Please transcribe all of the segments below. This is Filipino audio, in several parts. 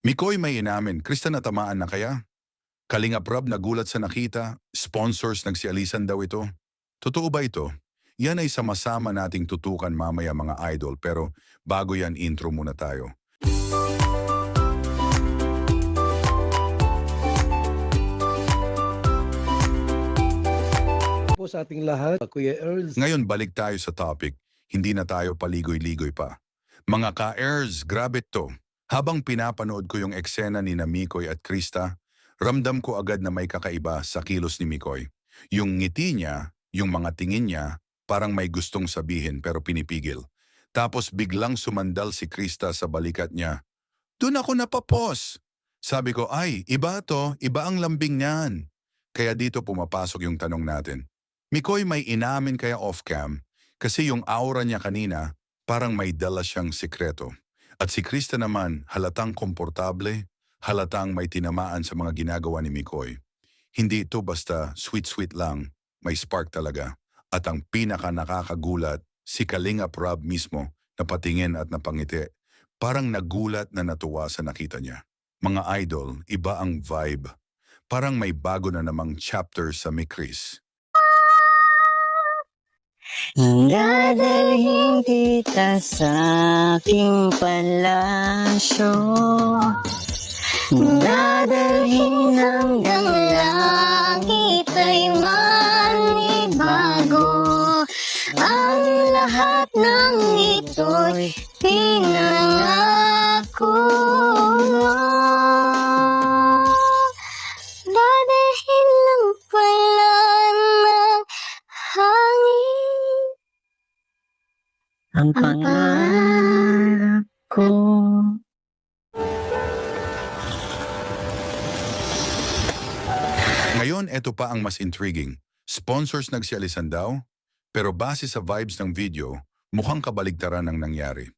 Mikoy may inamin, Krista na tamaan na kaya? Kalingap Rob nagulat sa nakita, sponsors nagsialisan daw ito. Totoo ba ito? Yan ay sama-sama nating tutukan mamaya mga idol pero bago yan intro muna tayo. Po sa ating lahat, Kuya Earls. Ngayon balik tayo sa topic, hindi na tayo paligoy-ligoy pa. Mga ka-Ers, grabe to. Habang pinapanood ko yung eksena ni Mikoy at Krista, ramdam ko agad na may kakaiba sa kilos ni Mikoy. Yung ngiti niya, yung mga tingin niya, parang may gustong sabihin pero pinipigil. Tapos biglang sumandal si Krista sa balikat niya. Doon ako napapos. Sabi ko, ay, iba to, iba ang lambing niyan. Kaya dito pumapasok yung tanong natin. Mikoy may inamin kaya off-cam kasi yung aura niya kanina parang may dala siyang sikreto. At si Krista naman halatang komportable, halatang may tinamaan sa mga ginagawa ni Mikoy. Hindi ito basta sweet-sweet lang, may spark talaga. At ang pinaka nakakagulat, si Kalingap Rob mismo napatingin at napangiti. Parang nagulat na natuwa sa nakita niya. Mga idol, iba ang vibe. Parang may bago na namang chapter sa Mikris. Dadalhin kita sa aking palasyo. Dadalhin hanggang langit ay manibago. Ang lahat ng ito'y pinangako. Dadalhin lang pala ng hangin ang pangarap ko. Ngayon, eto pa ang mas intriguing. Sponsors nagsialisan daw, pero base sa vibes ng video, mukhang kabaligtaran ang nangyari.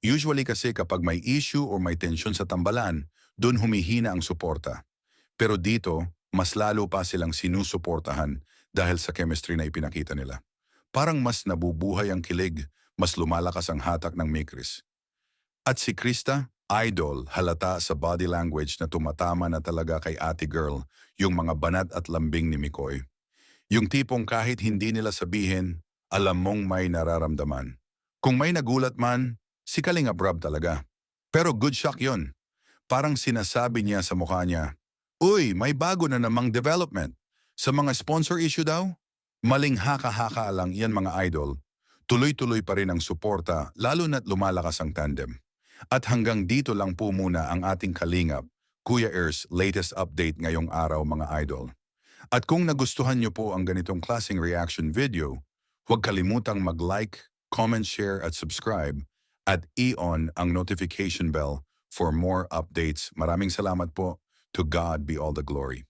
Usually kasi kapag may issue o may tensyon sa tambalan, doon humihina ang suporta. Pero dito, mas lalo pa silang sinusuportahan dahil sa chemistry na ipinakita nila. Parang mas nabubuhay ang kilig, mas lumalakas ang hatak ng Mikris. At si Krista, idol, halata sa body language na tumatama na talaga kay ate girl, yung mga banat at lambing ni Mikoy. Yung tipong kahit hindi nila sabihin, alam mong may nararamdaman. Kung may nagulat man, si Kalingap Rob talaga. Pero good shock yun. Parang sinasabi niya sa mukha niya, uy, may bago na namang development. Sa mga sponsor issue daw? Maling haka-haka lang yan mga idol. Tuloy-tuloy pa rin ang suporta lalo na't lumalakas ang tandem. At hanggang dito lang po muna ang ating Kalingap, Kuya Ers latest update ngayong araw mga idol. At kung nagustuhan niyo po ang ganitong klaseng reaction video, huwag kalimutang mag-like, comment, share at subscribe at i-on ang notification bell for more updates. Maraming salamat po. To God be all the glory.